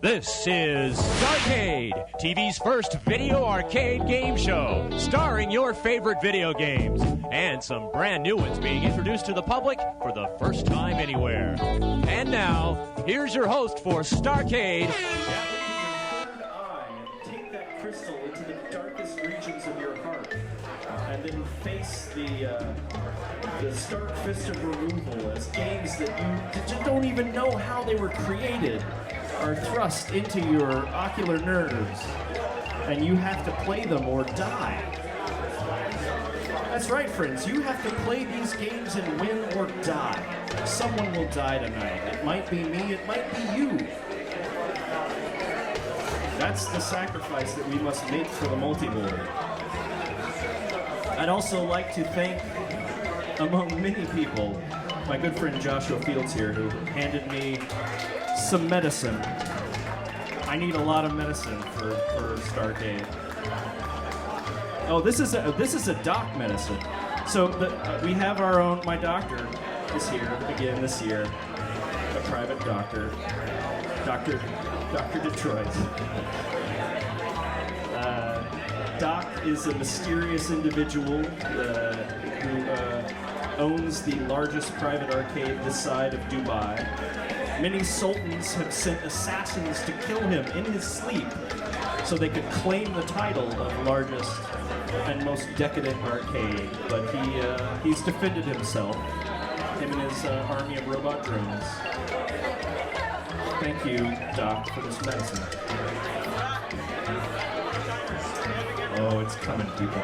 This is Starcade, TV's first video arcade game show, starring your favorite video games, and some brand new ones being introduced to the public for the first time anywhere. And now, here's your host for Starcade. Take that crystal into the darkest regions of your heart, and then face the stark fist of removal as games that you just don't even know how they were created are thrust into your ocular nerves, and you have to play them or die. That's right, friends. You have to play these games and win or die. Someone will die tonight. It might be me, it might be you. That's the sacrifice that we must make for the Multibowl. I'd also like to thank, among many people, my good friend Joshua Fields here, who handed me some medicine. I need a lot of medicine for Starcade. Oh, this is a doc medicine. So we have our own. My doctor is here again this year, a private doctor, Dr. Detroit. Doc is a mysterious individual who owns the largest private arcade this side of Dubai. Many sultans have sent assassins to kill him in his sleep so they could claim the title of largest and most decadent arcade, but he's defended himself, him and his army of robot drones. Thank you, Doc, for this medicine. Oh, it's coming, people.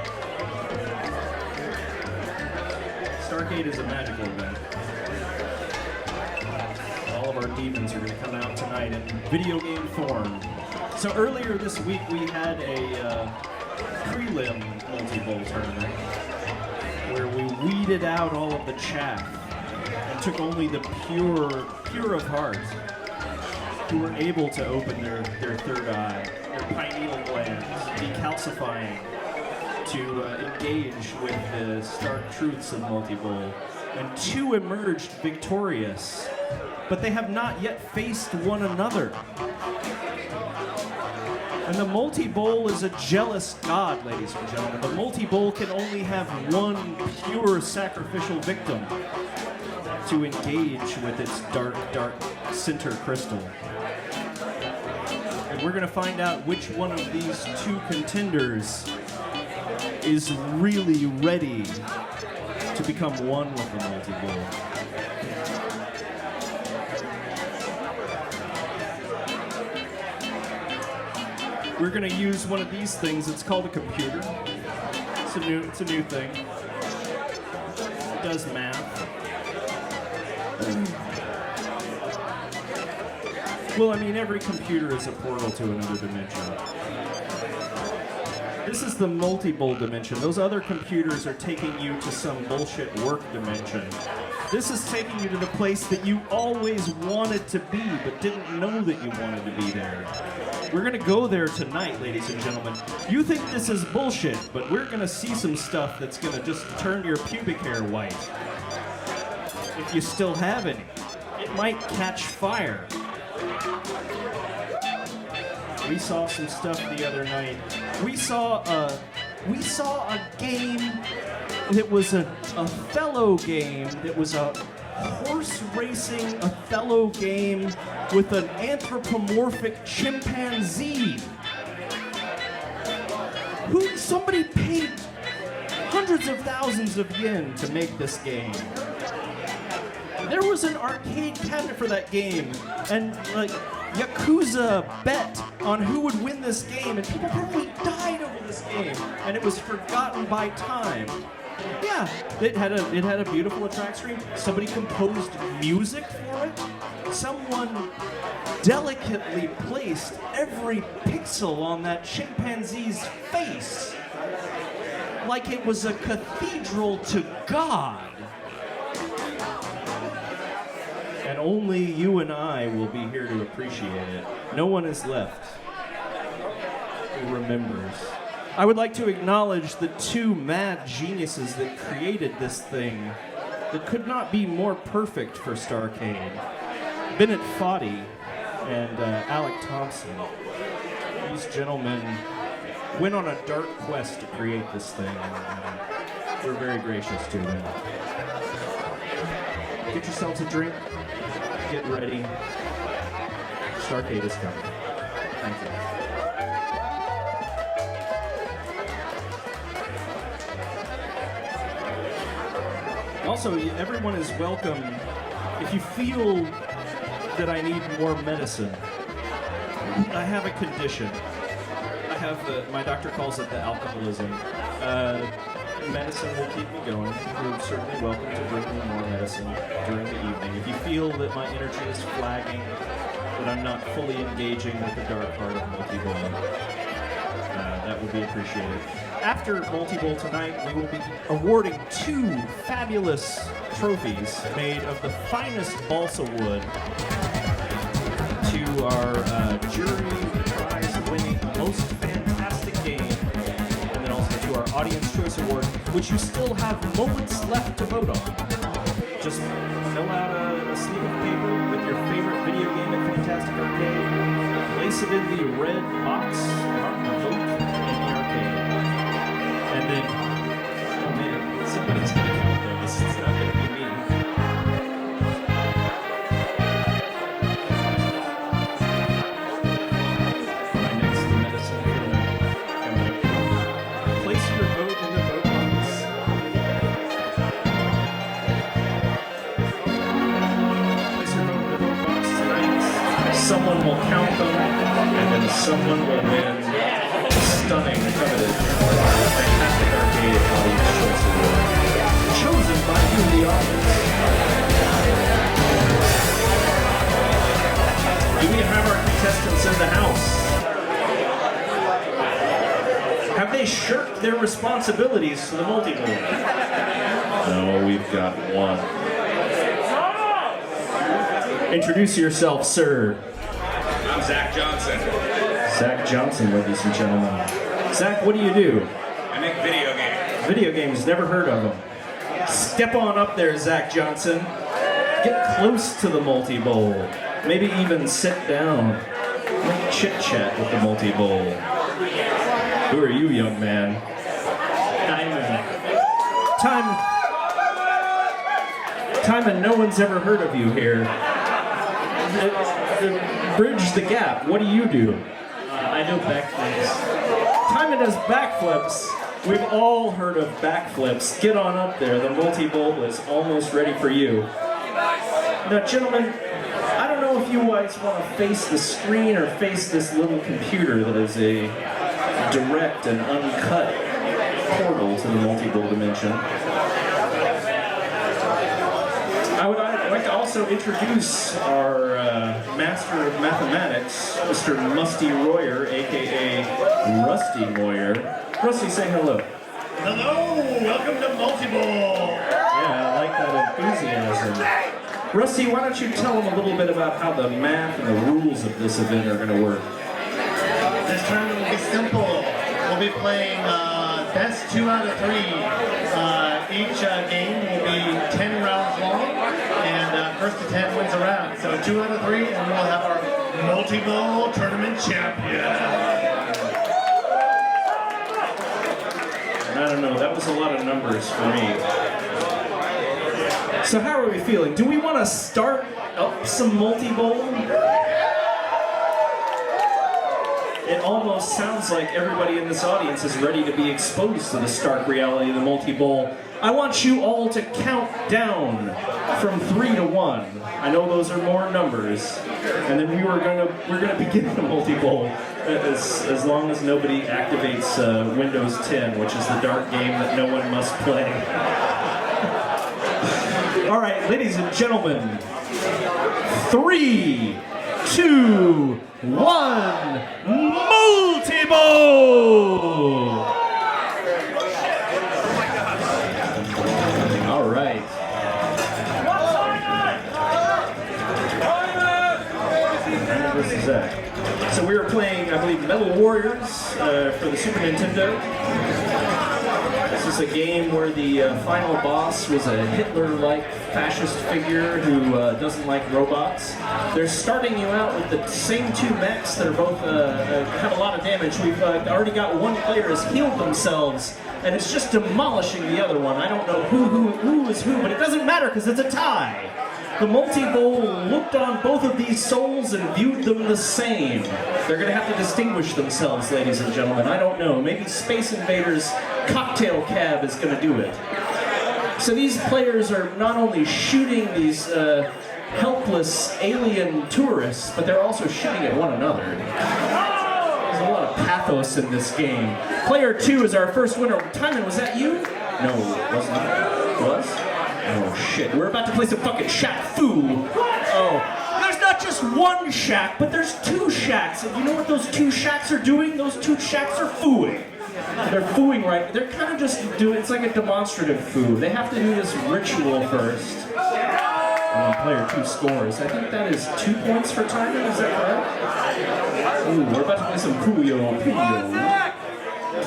Starcade is a magical event. All of our demons are going to come out tonight in video game form. So earlier this week we had a prelim Multibowl tournament where we weeded out all of the chaff and took only the pure of heart who were able to open their third eye, their pineal glands, decalcifying to engage with the stark truths of Multibowl. And two emerged victorious, but they have not yet faced one another. And the Multibowl is a jealous god, ladies and gentlemen. The Multibowl can only have one pure sacrificial victim to engage with its dark center crystal. And we're going to find out which one of these two contenders is really ready to become one with the Multibowl. We're going to use one of these things. It's called a computer. It's a new thing. It does math. Well, I mean, every computer is a portal to another dimension. This is the Multibowl dimension. Those other computers are taking you to some bullshit work dimension. This is taking you to the place that you always wanted to be, but didn't know that you wanted to be there. We're going to go there tonight, ladies and gentlemen. You think this is bullshit, but we're going to see some stuff that's going to just turn your pubic hair white. If you still have any. It might catch fire. We saw some stuff the other night. We saw a game that was a Othello game that was a horse racing Othello game with an anthropomorphic chimpanzee. Somebody paid hundreds of thousands of yen to make this game. There was an arcade cabinet for that game, and like Yakuza bet on who would win this game, and people probably died over this game, and it was forgotten by time. Yeah, it had a beautiful attract screen. Somebody composed music for it. Someone delicately placed every pixel on that chimpanzee's face like it was a cathedral to God. And only you and I will be here to appreciate it. No one is left who remembers. I would like to acknowledge the two mad geniuses that created this thing that could not be more perfect for Starcade. Bennett Foddy and Alec Thompson. These gentlemen went on a dark quest to create this thing, and we're very gracious to them. Get yourselves a drink, get ready. Starcade is coming. Thank you. Also, everyone is welcome. If you feel that I need more medicine, I have a condition. I have my doctor calls it the alcoholism. Medicine will keep me going. You're certainly welcome to bring me more medicine during the evening. If you feel that my energy is flagging, that I'm not fully engaging with the dark part of Multibowl, that would be appreciated. After Multibowl tonight, we will be awarding 2 fabulous trophies made of the finest balsa wood to our jury prize-winning Most Fantastic Game, and then also to our Audience Choice Award, which you still have moments left to vote on. Just fill out a sleeve of paper with your favorite video game at Fantastic Arcade, place it in the red box, mark the vote in the arcade, and then, oh man, somebody's gonna count those. It's not gonna be me. My next medicine, I'm gonna place your vote in the vote box. Place your vote in the vote box tonight. Someone will count them, and then someone will win stunning, coveted, Fantastic Arcade Audience Choice Award, chosen by you, the audience. Do we have our contestants in the house? Have they shirked their responsibilities to the Multibowl? No, we've got one. Introduce yourself, sir. I'm Zach Johnson. Zach Johnson, ladies and gentlemen. Zach, what do you do? I make video games. Video games, never heard of them. Step on up there, Zach Johnson. Get close to the Multibowl. Maybe even sit down. Make chit-chat with the Multibowl. Who are you, young man? Time and no one's ever heard of you here. Bridge the gap. What do you do? I do backflips. Timon does backflips. We've all heard of backflips. Get on up there. The Multibowl is almost ready for you. Now, gentlemen, I don't know if you guys want to face the screen or face this little computer that is a direct and uncut portal to the Multibowl dimension. I'd like to also introduce our Master of Mathematics, Mr. Musty Royer, aka Rusty Moyer. Rusty, say hello. Hello, welcome to Multibowl. Yeah, I like that enthusiasm. Rusty, why don't you tell them a little bit about how the math and the rules of this event are going to work? This tournament will be simple. We'll be playing best 2 out of 3. Each game will be 10 rounds long, and first to 10 wins a round. So 2 out of 3, and we'll have our Multibowl tournament champion. I don't know, that was a lot of numbers for me. So how are we feeling? Do we want to start up some Multibowl? It almost sounds like everybody in this audience is ready to be exposed to the stark reality of the Multibowl. I want you all to count down from 3 to 1. I know those are more numbers, and then we're gonna begin the Multibowl as long as nobody activates Windows 10, which is the dark game that no one must play. All right, ladies and gentlemen, 3, 2, 1, Multibowl! All right. This is Zach. So we were playing, I believe, Metal Warriors for the Super Nintendo. This is a game where the final boss was a Hitler-like fascist figure who doesn't like robots. They're starting you out with the same two mechs that are both have a lot of damage. We've already got one player has healed themselves, and it's just demolishing the other one. I don't know who is who, but it doesn't matter because it's a tie. The Multibowl looked on both of these souls and viewed them the same. They're going to have to distinguish themselves, ladies and gentlemen. I don't know. Maybe Space Invaders Cocktail Cab is going to do it. So these players are not only shooting these helpless alien tourists, but they're also shooting at one another. There's a lot of pathos in this game. Player 2 is our first winner. Timon, was that you? No, it wasn't. It was? Oh shit, we're about to play some fucking Shaq Fu. Oh, there's not just one shack, but there's two shacks. And you know what those two shacks are doing? Those two shacks are fooing. They're fooing right. They're kind of just doing, it's like a demonstrative foo. They have to do this ritual first. And then player 2 scores. I think that is 2 points for Timon, is that correct? Ooh, we're about to play some Puyo.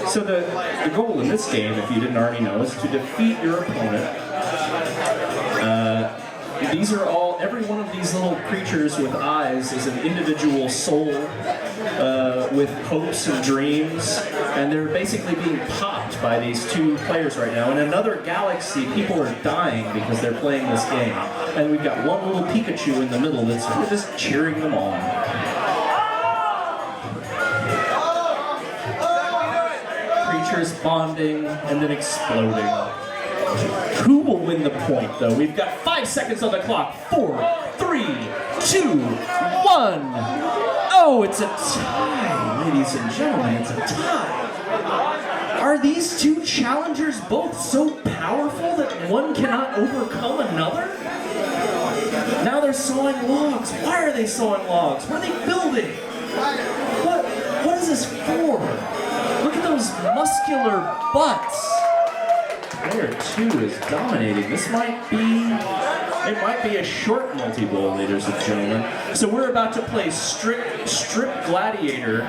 So the goal in this game, if you didn't already know, is to defeat your opponent. These are all, every one of these little creatures with eyes is an individual soul with hopes and dreams, and they're basically being popped by these two players right now. In another galaxy, people are dying because they're playing this game, and we've got one little Pikachu in the middle that's just cheering them on. Creatures bonding and then exploding. Who will win the point, though? We've got 5 seconds on the clock. 4, 3, 2, 1. Oh, it's a tie, ladies and gentlemen. It's a tie. Are these two challengers both so powerful that one cannot overcome another? Now they're sawing logs. Why are they sawing logs? What are they building? What is this for? Look at those muscular butts. Player 2 is dominating. This might be a short multi-bowl, ladies and gentlemen. So we're about to play Strip Gladiator.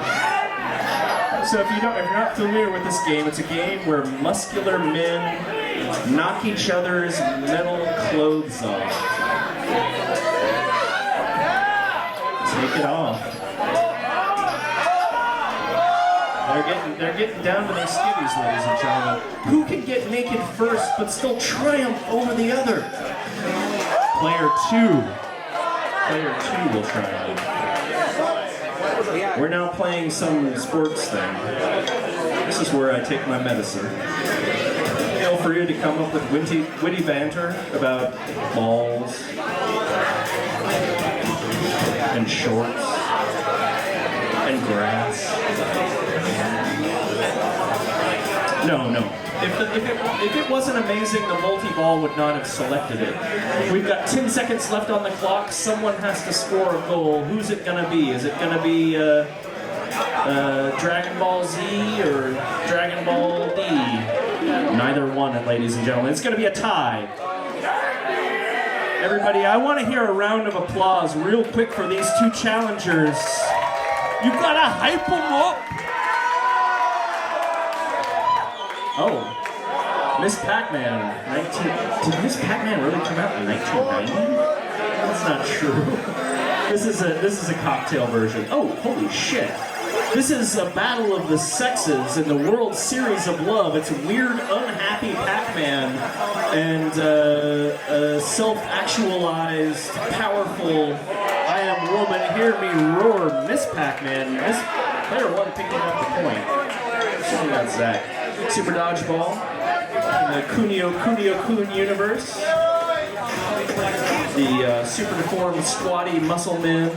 So if you're not familiar with this game, it's a game where muscular men knock each other's metal clothes off. Take it off. They're getting down to their skivvies, ladies and gentlemen. Who can get naked first but still triumph over the other? Player 2. Player 2 will triumph. We're now playing some sports thing. This is where I take my medicine. Feel free to come up with witty banter about balls and shorts and grass. No. If it wasn't amazing, the multi-ball would not have selected it. We've got 10 seconds left on the clock. Someone has to score a goal. Who's it gonna be? Is it gonna be Dragon Ball Z or Dragon Ball D? Neither one, ladies and gentlemen. It's gonna be a tie. Everybody, I want to hear a round of applause real quick for these two challengers. You gotta hype them up. Oh, Miss Pac-Man, did Miss Pac-Man really come out in 1990? That's not true. This is a cocktail version. Oh, holy shit. This is a battle of the sexes in the World Series of Love. It's weird, unhappy Pac-Man and self-actualized, powerful, I am woman, hear me roar, Miss Pac-Man. Miss Player 1 picking up the point. Something about Zach. Super Dodgeball in the Kunio Kun universe. The super deformed squatty muscle men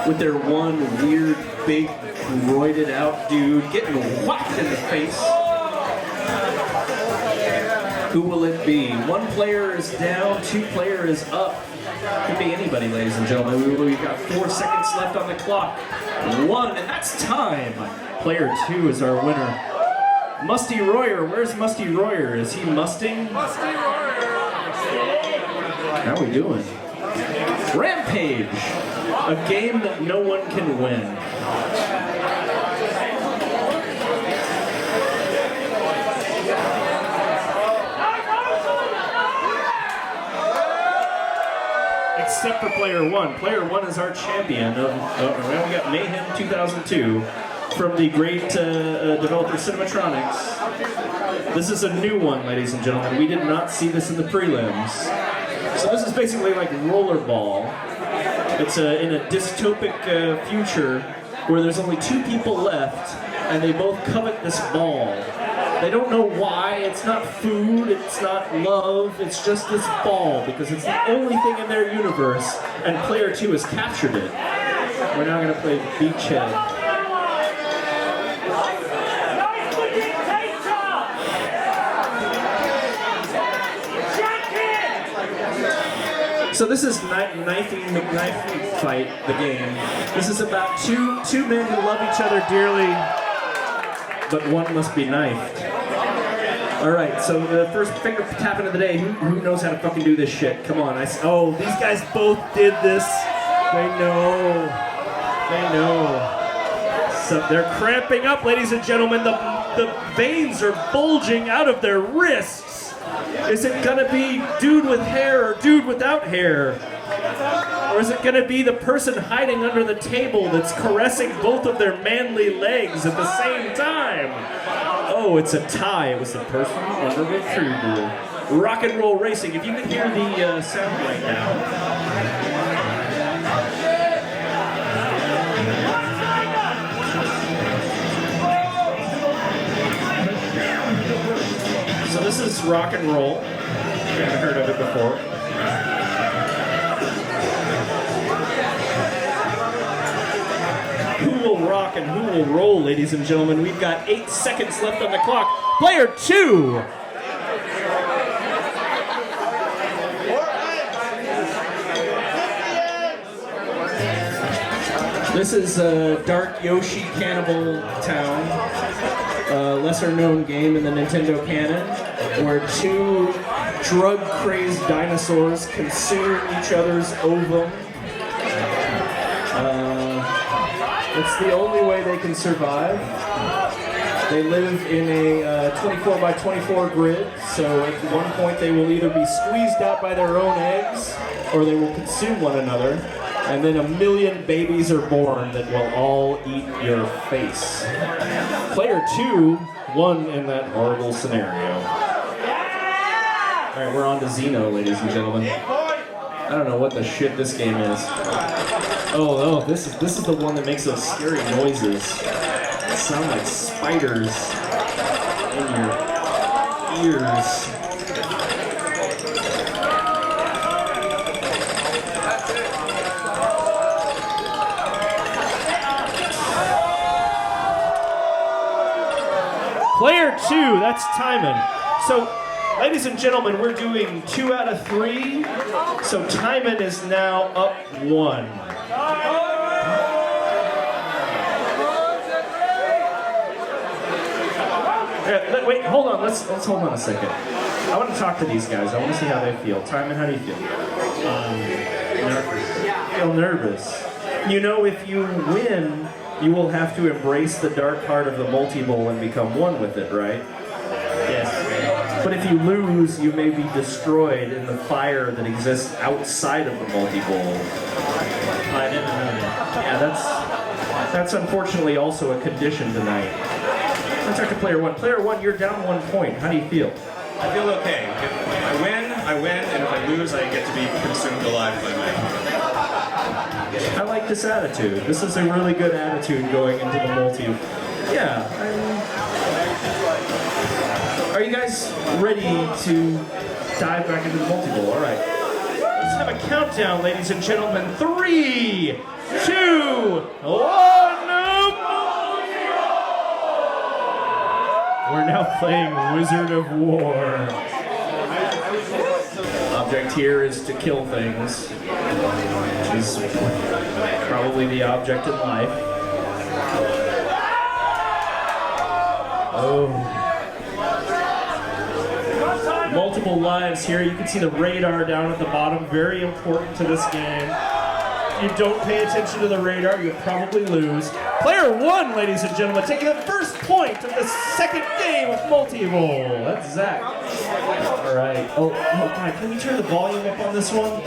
with their one weird, big, roided out dude getting whacked in the face. Who will it be? One player is down, 2 player is up. Could be anybody, ladies and gentlemen. We've got 4 seconds left on the clock. 1, and that's time. Player 2 is our winner. Musty Royer, where's Musty Royer? Is he musting? Musty Royer! How we doing? Rampage, a game that no one can win. except for Player One. Player One is our champion of, well, we got Mayhem 2002 from the great developer Cinematronics. This is a new one, ladies and gentlemen. We did not see this in the prelims. So this is basically like Rollerball. It's in a dystopic future where there's only 2 people left, and they both covet this ball. They don't know why. It's not food, it's not love, it's just this ball, because it's the only thing in their universe, and Player 2 has captured it. We're now going to play Beachhead. So this is Knife Fight, the game. This is about two men who love each other dearly, but one must be knifed. Alright, so the first finger tapping of the day. Who knows how to fucking do this shit? Come on. Oh, these guys both did this. They know. They know. So they're cramping up, ladies and gentlemen. The veins are bulging out of their wrists. Is it gonna be dude with hair or dude without hair? Or is it gonna be the person hiding under the table that's caressing both of their manly legs at the same time? Oh, it's a tie. It was the person under the table. Rock and roll racing. If you could hear the sound right now. So this is rock and roll. You haven't heard of it before. Who will rock and who will roll, ladies and gentlemen? We've got 8 seconds left on the clock. Player 2! This is Dark Yoshi Cannibal Town. Lesser known game in the Nintendo canon, where 2 drug-crazed dinosaurs consume each other's ovum. It's the only way they can survive. They live in a 24 by 24 grid, so at one point they will either be squeezed out by their own eggs, or they will consume one another, and then 1 million babies are born that will all eat your face. Player 2 won in that horrible scenario. Alright, we're on to Xeno, ladies and gentlemen. I don't know what the shit this game is. Oh, this is the one that makes those scary noises. They sound like spiders in your ears. Player 2, that's Timon. So, ladies and gentlemen, we're doing 2 out of 3. So Timon is now up 1. Wait, hold on. Let's hold on a second. I want to talk to these guys. I want to see how they feel. Timon, how do you feel? Nervous. Feel nervous. You know, if you win, you will have to embrace the dark heart of the Multibowl and become one with it, right? Yes. But if you lose, you may be destroyed in the fire that exists outside of the Multibowl. I didn't know that. Yeah, that's unfortunately also a condition tonight. Let's talk to Player 1. Player 1, you're down 1 point. How do you feel? I feel okay. If I win, I win, and if I lose, I get to be consumed alive by my... I like this attitude. This is a really good attitude going into the multi. Yeah. Are you guys ready to dive back into the Multibowl? All right. Let's have a countdown, ladies and gentlemen. 3, 2, 1. We're now playing Wizard of War. Object here is to kill things, which is probably the object in life. Oh. Multiple lives here. You can see the radar down at the bottom. Very important to this game. If you don't pay attention to the radar, you'll probably lose. Player 1, ladies and gentlemen, taking the first point of the second game of Multibowl. That's Zach. All right. Oh, God, can we turn the volume up on this one?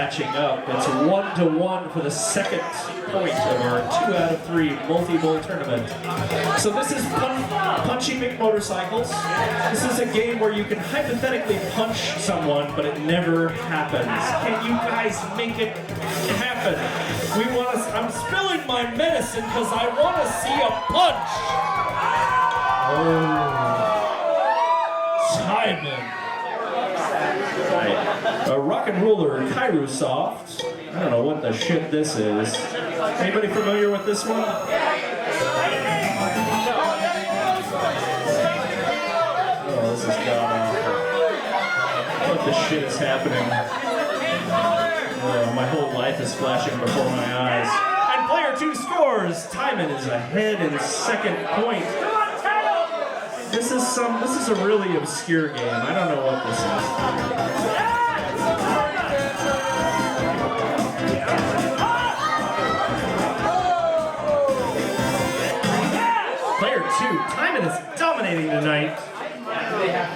matching up. It's 1-1 for the second point of our 2 out of 3 multi-bowl tournament. So this is Punchy McMotorcycles. This is a game where you can hypothetically punch someone, but it never happens. Can you guys make it happen? I'm spilling my medicine because I want to see a punch. Oh, Simon. Right. A rock and roller Kairu Soft. I don't know what the shit this is. Anybody familiar with this one? Oh, this is god awful. What the shit is happening? Oh, my whole life is flashing before my eyes. And player 2 scores! Timon is ahead in second point. This is a really obscure game. I don't know what this is. Player 2, Timon is dominating tonight.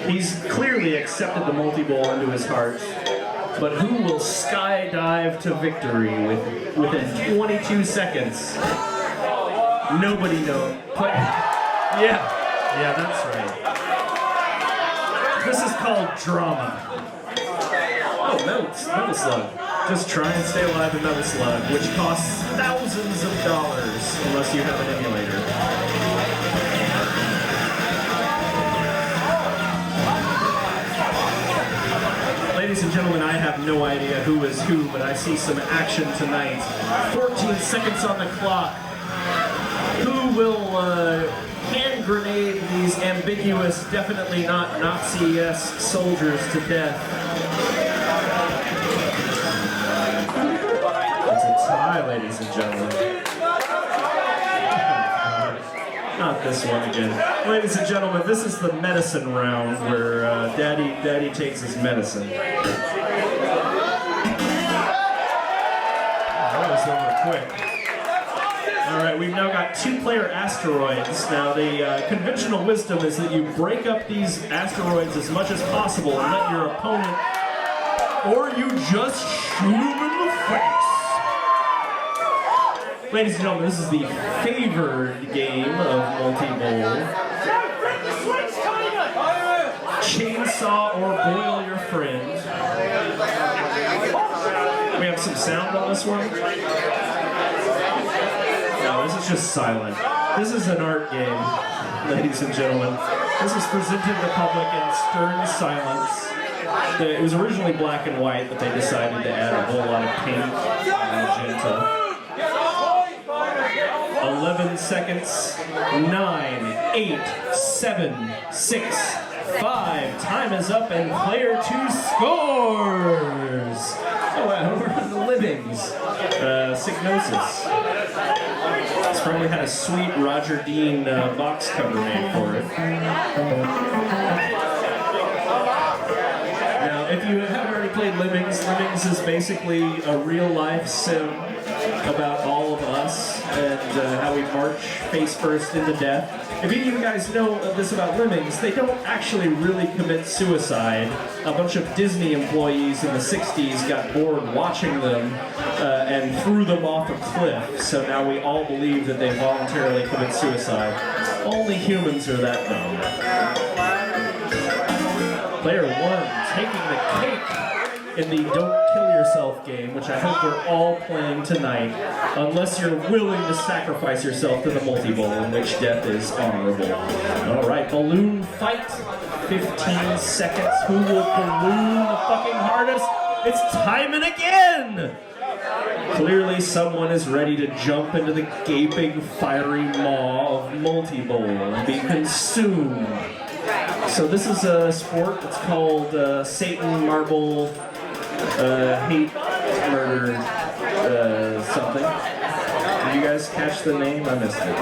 He's clearly accepted the multi-bowl into his heart. But who will skydive to victory within 22 seconds? Nobody knows. Yeah, that's right. This is called drama. Oh, Metal Slug. Just try and stay alive in Metal Slug, which costs thousands of dollars unless you have an emulator. Ladies and gentlemen, I have no idea who is who, but I see some action tonight. 14 seconds on the clock. Who will hand grenade these ambiguous, definitely not Nazi-esque soldiers to death? It's a tie, ladies and gentlemen. Not this one again. Ladies and gentlemen, this is the medicine round where Daddy takes his medicine. That was over quick. Alright, we've now got 2-player asteroids. Now, the conventional wisdom is that you break up these asteroids as much as possible and let your opponent, or you just shoot them in the face. Ladies and gentlemen, this is the favored game of multi-bowl. Chainsaw or boil your friend. We have some sound on this one. No, this is just silent. This is an art game, ladies and gentlemen. This is presented to the public in stern silence. It was originally black and white, but they decided to add a whole lot of pink and magenta. 11 seconds, 9, 8, 7, 6, 5. Time is up and player 2 scores! Oh wow, we're on the livings. Signosis. It's probably had a sweet Roger Dean box cover made for it. Now, if you haven't already played Lemmings, Lemmings is basically a real-life sim about all of us and how we march face first into death. If any of you guys know this about Lemmings, they don't actually really commit suicide. A bunch of Disney employees in the 60s got bored watching them and threw them off a cliff, so now we all believe that they voluntarily commit suicide. Only humans are that dumb. Player 1 taking the cake in the Don't Kill Yourself game, which I hope we're all playing tonight, unless you're willing to sacrifice yourself to the multi-bowl, in which death is honorable. Alright, balloon fight. 15 seconds. Who will balloon the fucking hardest? It's Timon again! Clearly someone is ready to jump into the gaping, fiery maw of multi-bowl and be consumed. So this is a sport. It's called Satan Marble Hate Murder something. Did you guys catch the name? I missed it.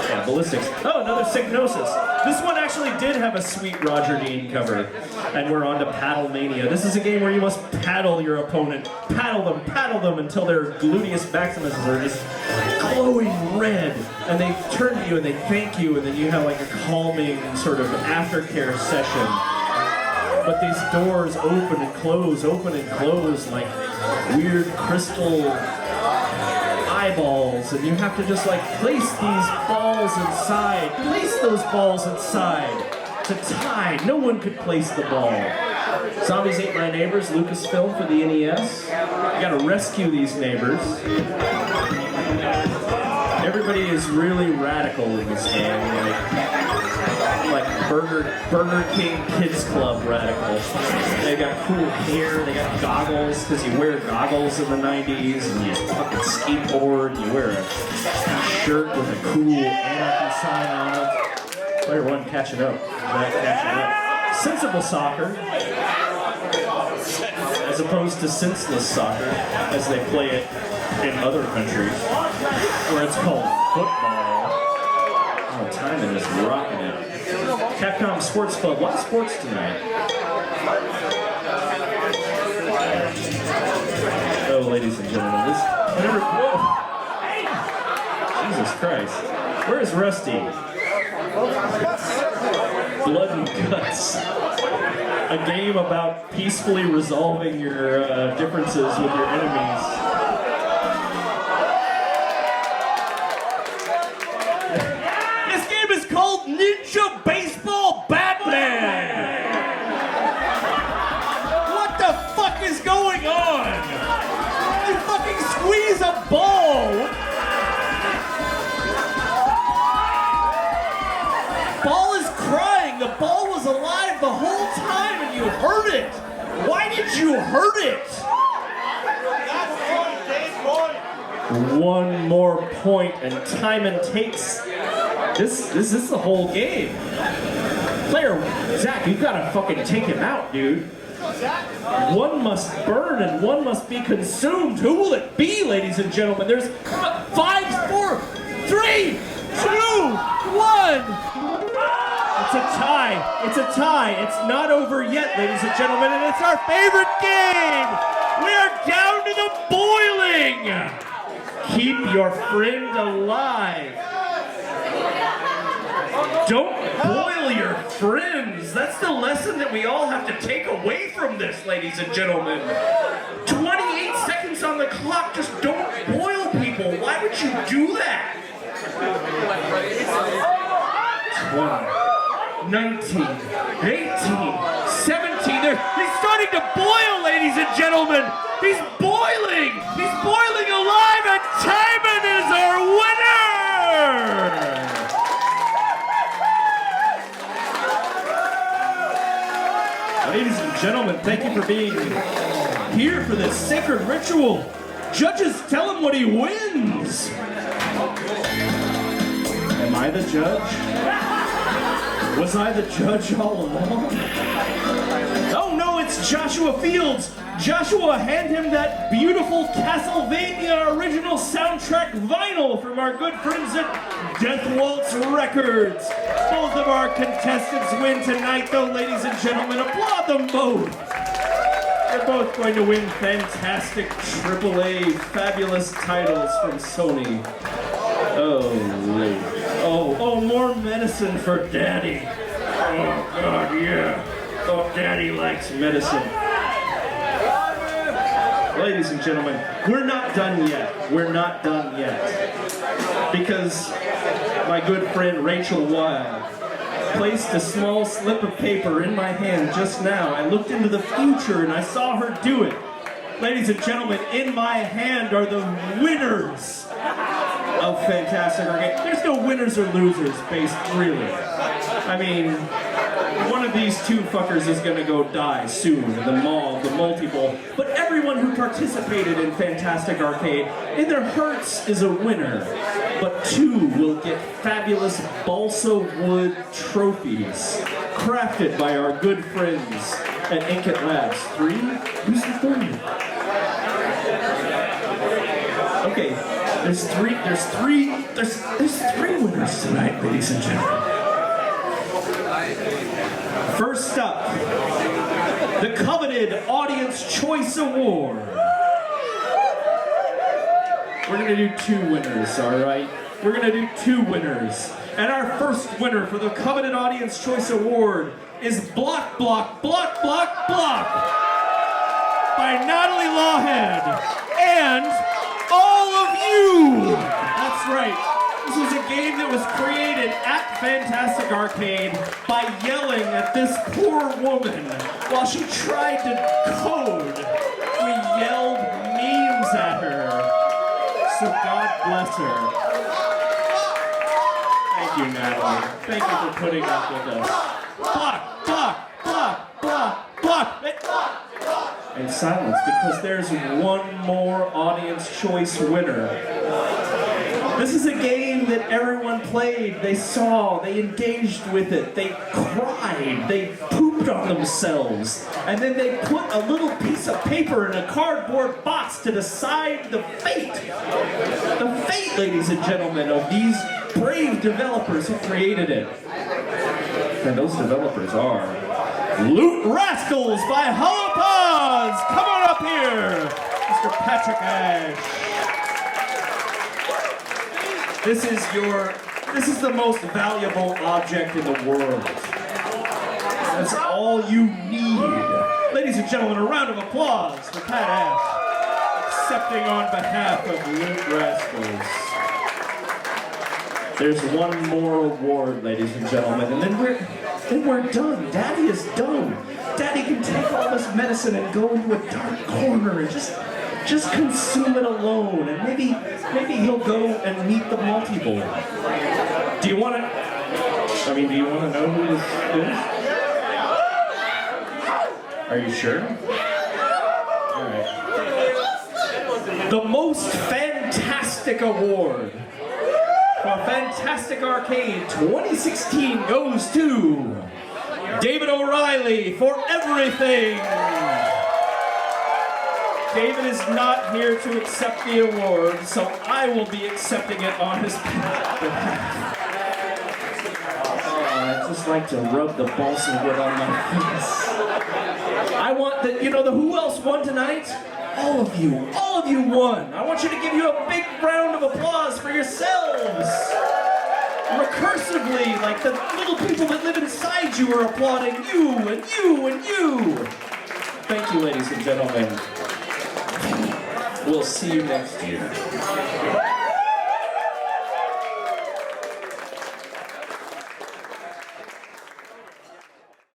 Yeah, Ballistics. Oh, another Signosis. This one actually did have a sweet Roger Dean cover. And we're on to Paddle Mania. This is a game where you must paddle your opponent. Paddle them until their gluteus maximus are just glowing red. And they turn to you and they thank you, and then you have like a calming sort of aftercare session. but these doors open and close like weird crystal eyeballs, and you have to just like place these balls inside. Place those balls inside to tie. No one could place the ball. Zombies Ate My Neighbors, Lucasfilm for the NES. You gotta rescue these neighbors. Everybody is really radical in this game, like Burger King Kids Club radical. They got cool hair, they got goggles, because you wear goggles in the 90s, and you fucking skateboard, and you wear a shirt with a cool anarchy sign on it. Player one catching up. Catching up. Sensible soccer, as opposed to senseless soccer, as they play it in other countries, where it's called football. Oh, Timon is rocking it. Capcom Sports Club, a lot of sports tonight. Oh, ladies and gentlemen, whoa! Jesus Christ. Where is Rusty? Blood and Guts. A game about peacefully resolving your differences with your enemies. This game is called Ninja Baseball Batman! What the fuck is going on? You fucking squeeze a ball! Ball is crying! The ball was alive the whole time and you hurt it! Why did you hurt it? One more point and Timon takes. This is the whole game. Player, Zach, you've got to fucking take him out, dude. One must burn and one must be consumed. Who will it be, ladies and gentlemen? There's 5, 4, 3, 2, 1. It's a tie. It's a tie. It's not over yet, ladies and gentlemen, and it's our favorite game. We are down to the boiling. Keep your friend alive. Don't boil your friends. That's the lesson that we all have to take away from this, ladies and gentlemen. 28 seconds on the clock. Just don't boil people. Why would you do that? 20, 19, 18, 17. He's starting to boil, ladies and gentlemen. He's boiling. He's boiling alive, and Timon is our winner. Ladies and gentlemen, thank you for being here for this sacred ritual. Judges, tell him what he wins. Am I the judge? Was I the judge all along? Oh no, it's Joshua Fields. Joshua, hand him that beautiful Castlevania original soundtrack vinyl from our good friends at Death Waltz Records. Both of our contestants win tonight, though, ladies and gentlemen. Applaud them both. They're both going to win fantastic AAA fabulous titles from Sony. Oh, more medicine for Daddy. Oh, God, yeah. Oh, Daddy likes medicine. Ladies and gentlemen, we're not done yet. We're not done yet. Because my good friend Rachel Wild placed a small slip of paper in my hand just now. I looked into the future and I saw her do it. Ladies and gentlemen, in my hand are the winners of Fantastic Arcade. There's no winners or losers based, really. I mean, one of these two fuckers is gonna go die soon in the Multibowl. But everyone who participated in Fantastic Arcade, in their hearts, is a winner. But two will get fabulous balsa wood trophies, crafted by our good friends at Inkit Labs. 3? Who's the third? Okay, there's three winners tonight, ladies and gentlemen. First up, the coveted Audience Choice Award. We're gonna do 2 winners, all right? We're gonna do 2 winners. And our first winner for the coveted Audience Choice Award is Block, Block, Block, Block, Block by Natalie Lawhead and all of you. That's right. This was a game that was created at Fantastic Arcade by yelling at this poor woman while she tried to code. We yelled memes at her. So God bless her. Thank you, Natalie. Thank you for putting up with us. Block, block, block, block, block. And silence, because there's one more audience choice winner. This is a game that everyone played, they saw, they engaged with it, they cried, they pooped on themselves, and then they put a little piece of paper in a cardboard box to decide the fate, ladies and gentlemen, of these brave developers who created it. And those developers are Loot Rascals by Hollow Paws! Come on up here, Mr. Patrick Ash. This is the most valuable object in the world. That's all you need. Ladies and gentlemen, a round of applause for Pat Ash, accepting on behalf of Loot Rascals. There's one more award, ladies and gentlemen, and then we're done. Daddy is done. Daddy can take all this medicine and go into a dark corner and just consume it alone, and maybe he'll go and meet the Multibowl. Do you want to know who this is? Are you sure? All right. The most fantastic award for Fantastic Arcade 2016 goes to David O'Reilly for everything. David is not here to accept the award, so I will be accepting it on his behalf. I just like to rub the balsa wood on my face. I want the who else won tonight? All of you won. I want you to give you a big round of applause for yourselves. Recursively, like the little people that live inside you are applauding you and you and you. Thank you, ladies and gentlemen. We'll see you next year.